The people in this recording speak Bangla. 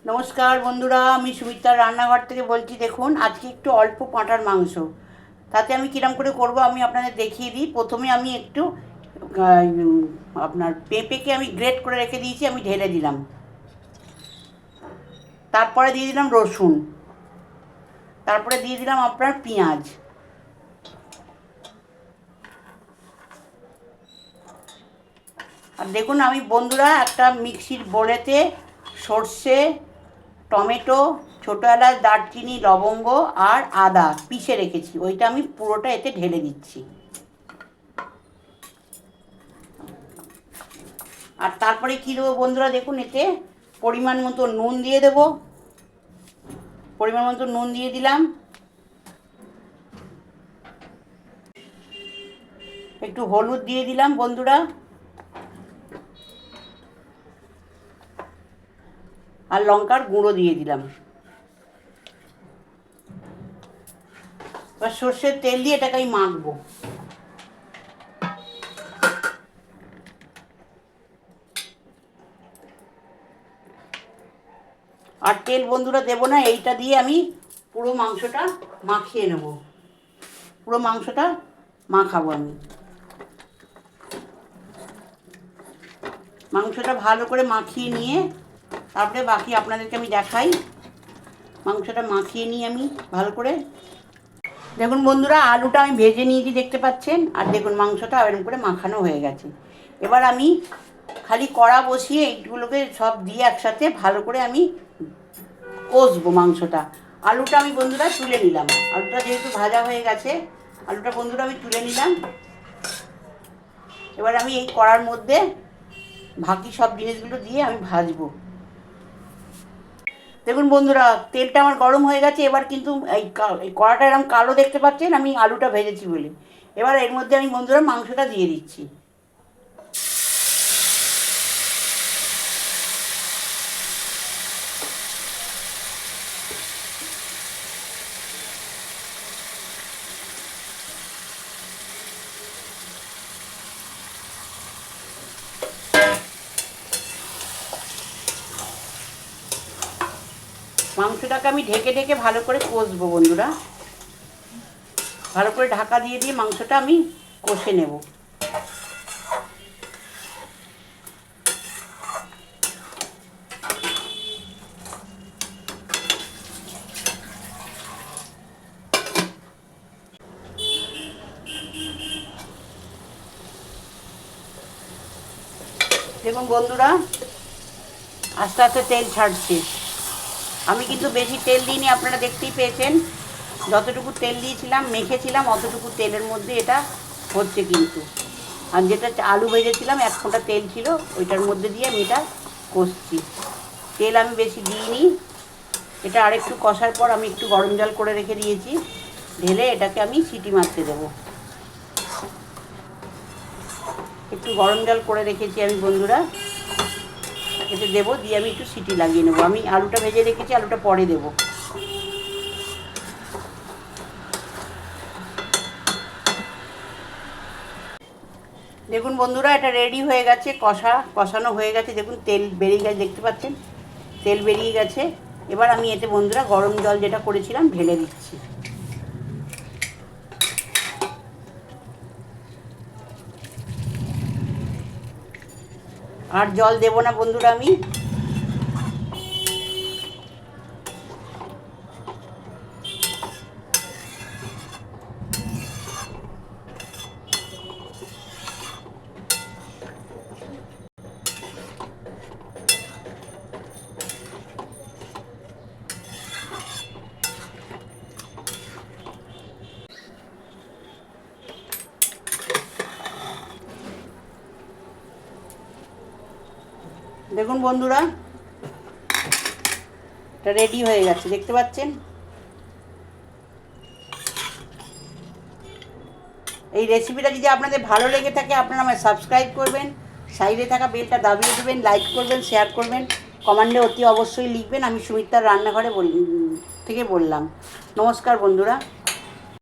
নমস্কার বন্ধুরা, আমি সুমিতার রান্নাঘর থেকে বলছি। দেখুন, আজকে একটু অল্প পাঁঠার মাংস, তাতে আমি কিরম করে করব আমি আপনাদের দেখিয়ে দিই। প্রথমে আমি একটু আপনার পেঁপেকে আমি গ্রেট করে রেখে দিয়েছি, আমি ঢেলে দিলাম। তারপরে দিয়ে দিলাম রসুন, তারপরে দিয়ে দিলাম আপনার পেঁয়াজ। আর দেখুন, আমি বন্ধুরা একটা মিক্সির বোলেতে সর্ষে, টমেটো, ছোটো এলাচ, দারচিনি, লবঙ্গ আর আদা পিষে রেখেছি, ওইটা আমি পুরোটা এতে ঢেলে দিচ্ছি। আর তারপরে কী দেবো বন্ধুরা, দেখুন এতে পরিমাণ মতো নুন দিয়ে দেবো। পরিমাণ মতো নুন দিয়ে দিলাম। একটু হলুদ দিয়ে দিলাম বন্ধুরা, আর লঙ্কার গুঁড়ো দিয়ে দিলাম। এবার সর্ষের তেল দিয়ে এটাকে আমি মাখবো। আর তেল বন্ধুরা দেবো না, এইটা দিয়ে আমি পুরো মাংসটা মাখিয়ে নেব। পুরো মাংসটা মাখাবো আমি। মাংসটা ভালো করে মাখিয়ে নিয়ে তারপরে বাকি আপনাদেরকে আমি দেখাই। মাংসটা মাখিয়ে নিই আমি ভালো করে। দেখুন বন্ধুরা, আলুটা আমি ভেজে নিয়েছি দেখতে পাচ্ছেন, আর দেখুন মাংসটা এরকম করে মাখানো হয়ে গেছে। এবার আমি খালি কড়া বসিয়ে এইগুলোকে সব দিয়ে একসাথে ভালো করে আমি কষবো মাংসটা। আলুটা আমি বন্ধুরা তুলে নিলাম। আলুটা যেহেতু ভাজা হয়ে গেছে, আলুটা বন্ধুরা আমি তুলে নিলাম। এবার আমি এই কড়ার মধ্যে বাকি সব জিনিসগুলো দিয়ে আমি ভাজবো। দেখুন বন্ধুরা, তেলটা আমার গরম হয়ে গেছে। এবার কিন্তু এই কড়াটা এরকম কালো দেখতে পাচ্ছেন, আমি আলুটা ভেজেছি বলে। এবার এর মধ্যে আমি বন্ধুরা মাংসটা দিয়ে দিচ্ছি। মাংসটাকে আমি ঢেকে ঢেকে ভালো করে কষবো বন্ধুরা। ভালো করে ঢাকা দিয়ে দিয়ে মাংসটা আমি কষে নেব। দেখুন বন্ধুরা, আস্তে আস্তে তেল ছাড়ছে। আমি কিন্তু বেশি তেল দিইনি, আপনারা দেখতেই পেয়েছেন। যতটুকু তেল দিয়েছিলাম, মেখেছিলাম, অতটুকু তেলের মধ্যে এটা হচ্ছে কিন্তু। আর যেটা আলু ভেজেছিলাম 1 ফোঁটা তেল ছিল, ওইটার মধ্যে দিয়ে আমি এটা কষছি। তেল আমি বেশি দিইনি। এটা আরেকটু কষার পর আমি একটু গরম জল করে রেখে দিয়েছি, ঢেলে এটাকে আমি সিটি মারতে দেবো। একটু গরম জল করে রেখেছি আমি বন্ধুরা, এতে দেবো, দিয়ে আমি একটু সিটি লাগিয়ে নেবো। আমি আলুটা ভেজে রেখেছি, আলুটা পরে দেবো। দেখুন বন্ধুরা, এটা রেডি হয়ে গেছে, কষানো হয়ে গেছে। দেখুন তেল বেরিয়ে গেছে, দেখতে পাচ্ছেন তেল বেরিয়ে গেছে। এবার আমি এতে বন্ধুরা গরম জল যেটা করেছিলাম ঢেলে দিচ্ছি। আর জল দেবো না বন্ধুরা আমি। দেখুন বন্ধুরা, এটা রেডি হয়ে গেছে, দেখতে পাচ্ছেন। এই রেসিপিটা যদি আপনাদের ভালো লেগে থাকে, আপনারা আমায় সাবস্ক্রাইব করবেন, সাইডে থাকা বেলটা দাবিয়ে দেবেন, লাইক করবেন, শেয়ার করবেন, কমেন্টে অতি অবশ্যই লিখবেন। আমি সুমিতার রান্নাঘরে থেকে বললাম। নমস্কার বন্ধুরা।